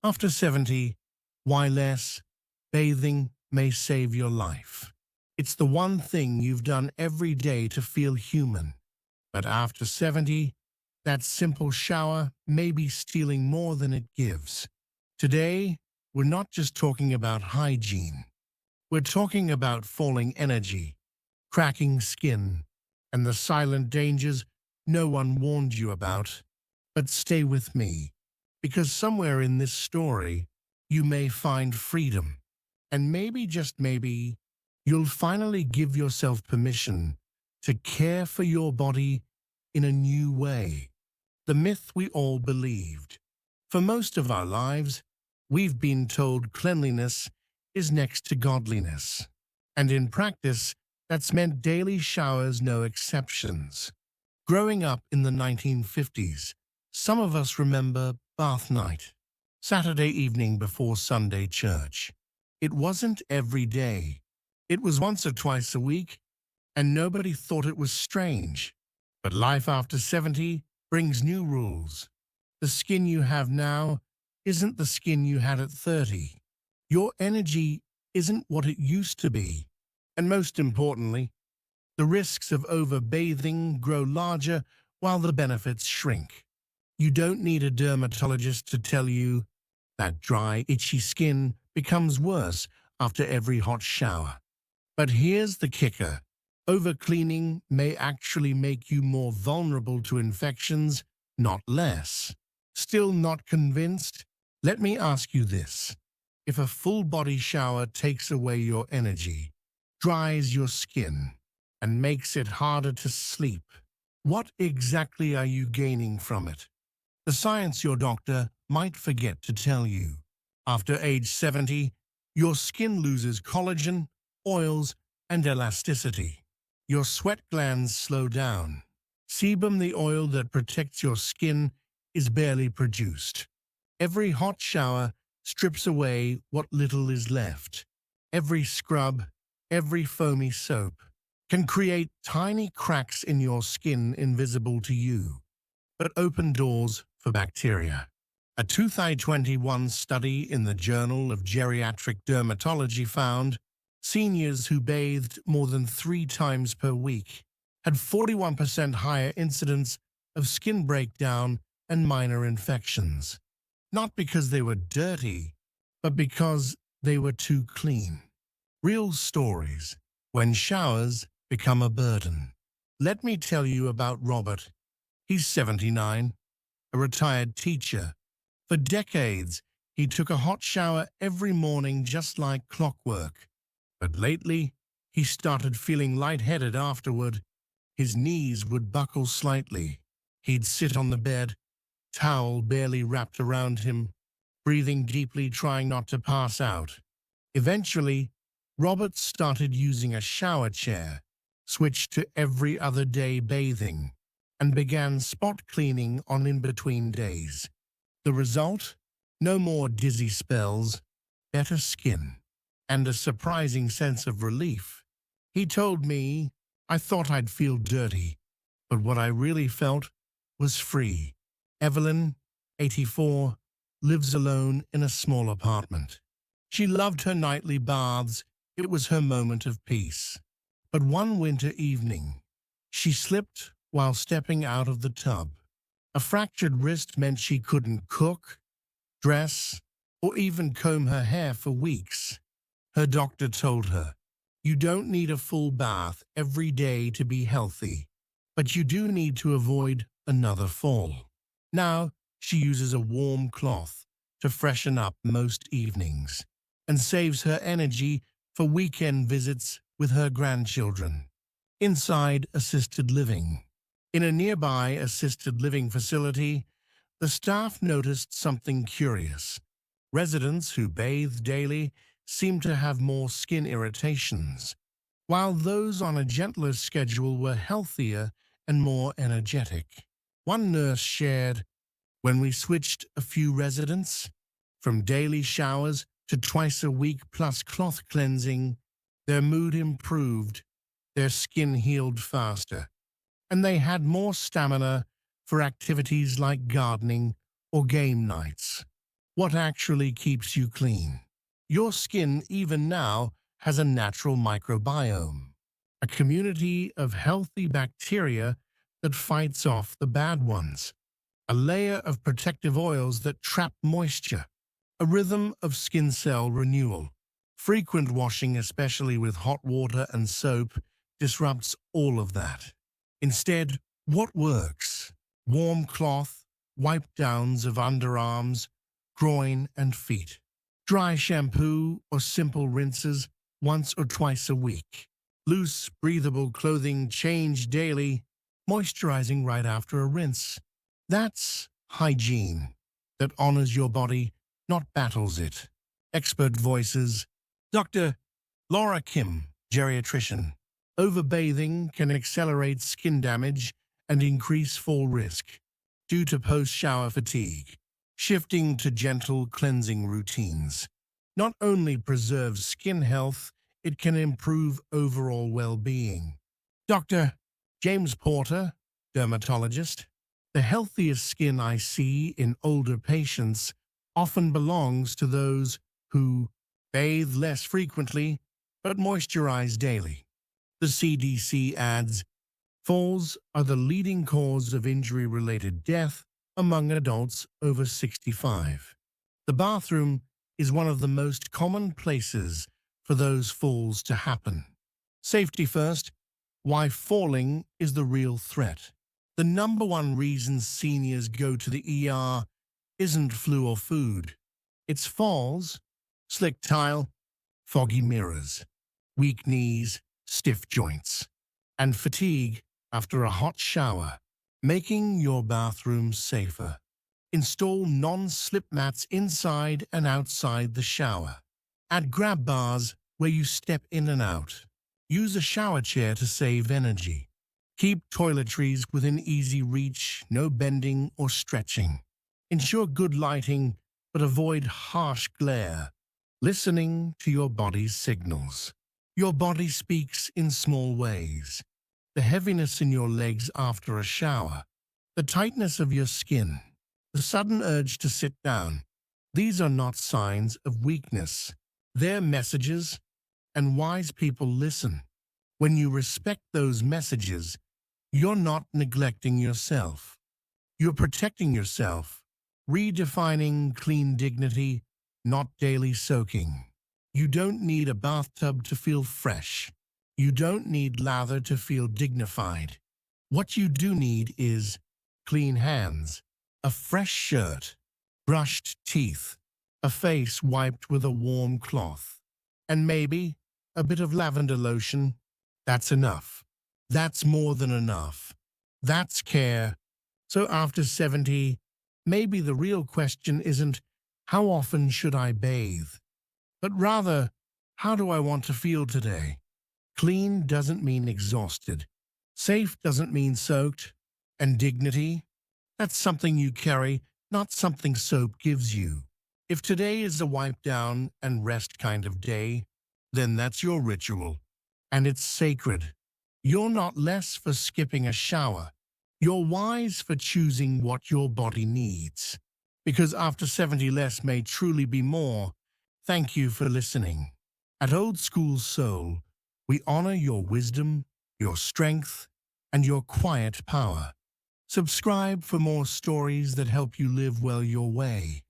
After 70, why less? Bathing may save your life. It's the one thing you've done every day to feel human. But after 70, that simple shower may be stealing more than it gives. Today, we're not just talking about hygiene. We're talking about falling energy, cracking skin, and the silent dangers no one warned you about. But stay with me, because somewhere in this story, you may find freedom. And maybe, just maybe, you'll finally give yourself permission to care for your body in a new way. The myth we all believed. For most of our lives, we've been told cleanliness is next to godliness. And in practice, that's meant daily showers, no exceptions. Growing up in the 1950s, some of us remember bath night, Saturday evening before Sunday church. It wasn't every day. It was once or twice a week, and nobody thought it was strange. But life after 70 brings new rules. The skin you have now isn't the skin you had at 30. Your energy isn't what it used to be. And most importantly, the risks of overbathing grow larger while the benefits shrink. You don't need a dermatologist to tell you that dry, itchy skin becomes worse after every hot shower. But here's the kicker. Overcleaning may actually make you more vulnerable to infections, not less. Still not convinced? Let me ask you this. If a full body shower takes away your energy, dries your skin, and makes it harder to sleep, what exactly are you gaining from it? The science your doctor might forget to tell you. After age 70, your skin loses collagen, oils, and elasticity. Your sweat glands slow down. Sebum, the oil that protects your skin, is barely produced. Every hot shower strips away what little is left. Every scrub, every foamy soap can create tiny cracks in your skin invisible to you, but open doors for bacteria. A 2021 study in the Journal of Geriatric Dermatology found seniors who bathed more than 3 times per week had 41% higher incidence of skin breakdown and minor infections. Not because they were dirty, but because they were too clean. Real stories when showers become a burden. Let me tell you about Robert. He's 79, a retired teacher. For decades, he took a hot shower every morning just like clockwork. But lately, he started feeling lightheaded afterward. His knees would buckle slightly. He'd sit on the bed, towel barely wrapped around him, breathing deeply, trying not to pass out. Eventually, Robert started using a shower chair, switched to every other day bathing, and began spot cleaning on in-between days. The result? No more dizzy spells, better skin, and a surprising sense of relief. He told me, I thought I'd feel dirty, but what I really felt was free. Evelyn, 84, lives alone in a small apartment. She loved her nightly baths. It was her moment of peace. But one winter evening, she slipped while stepping out of the tub. A fractured wrist meant she couldn't cook, dress, or even comb her hair for weeks. Her doctor told her, you don't need a full bath every day to be healthy, but you do need to avoid another fall. Now, she uses a warm cloth to freshen up most evenings and saves her energy for weekend visits with her grandchildren. Inside assisted living. In a nearby assisted living facility, the staff noticed something curious. Residents who bathed daily seemed to have more skin irritations, while those on a gentler schedule were healthier and more energetic. One nurse shared, when we switched a few residents from daily showers to twice a week plus cloth cleansing, their mood improved, their skin healed faster, and they had more stamina for activities like gardening or game nights. What actually keeps you clean? Your skin, even now, has a natural microbiome, a community of healthy bacteria that fights off the bad ones, a layer of protective oils that trap moisture, a rhythm of skin cell renewal. Frequent washing, especially with hot water and soap, disrupts all of that. Instead, what works? Warm cloth, wipe downs of underarms, groin and feet. Dry shampoo or simple rinses once or twice a week. Loose, breathable clothing changed daily, moisturizing right after a rinse. That's hygiene that honors your body, not battles it. Expert voices. Dr. Laura Kim, geriatrician. Overbathing can accelerate skin damage and increase fall risk due to post-shower fatigue. Shifting to gentle cleansing routines not only preserves skin health, it can improve overall well-being. Dr. James Porter, dermatologist. The healthiest skin I see in older patients often belongs to those who bathe less frequently but moisturize daily. The CDC adds, falls are the leading cause of injury-related death among adults over 65. The bathroom is one of the most common places for those falls to happen. Safety first, why falling is the real threat. The number one reason seniors go to the ER isn't flu or food. It's falls, slick tile, foggy mirrors, weak knees, stiff joints, and fatigue after a hot shower. Making your bathroom safer. Install non-slip mats inside and outside the shower. Add grab bars where you step in and out. Use a shower chair to save energy. Keep toiletries within easy reach, no bending or stretching. Ensure good lighting, but avoid harsh glare. Listening to your body's signals. Your body speaks in small ways. The heaviness in your legs after a shower, the tightness of your skin, the sudden urge to sit down. These are not signs of weakness. They're messages, and wise people listen. When you respect those messages, you're not neglecting yourself. You're protecting yourself, redefining clean dignity, not daily soaking. You don't need a bathtub to feel fresh. You don't need lather to feel dignified. What you do need is clean hands, a fresh shirt, brushed teeth, a face wiped with a warm cloth, and maybe a bit of lavender lotion. That's enough. That's more than enough. That's care. So after 70, maybe the real question isn't, how often should I bathe? But rather, how do I want to feel today? Clean doesn't mean exhausted. Safe doesn't mean soaked. And dignity? That's something you carry, not something soap gives you. If today is a wipe down and rest kind of day, then that's your ritual. And it's sacred. You're not less for skipping a shower. You're wise for choosing what your body needs. Because after 70 less may truly be more. Thank you for listening. At Old School Soul, we honor your wisdom, your strength, and your quiet power. Subscribe for more stories that help you live well your way.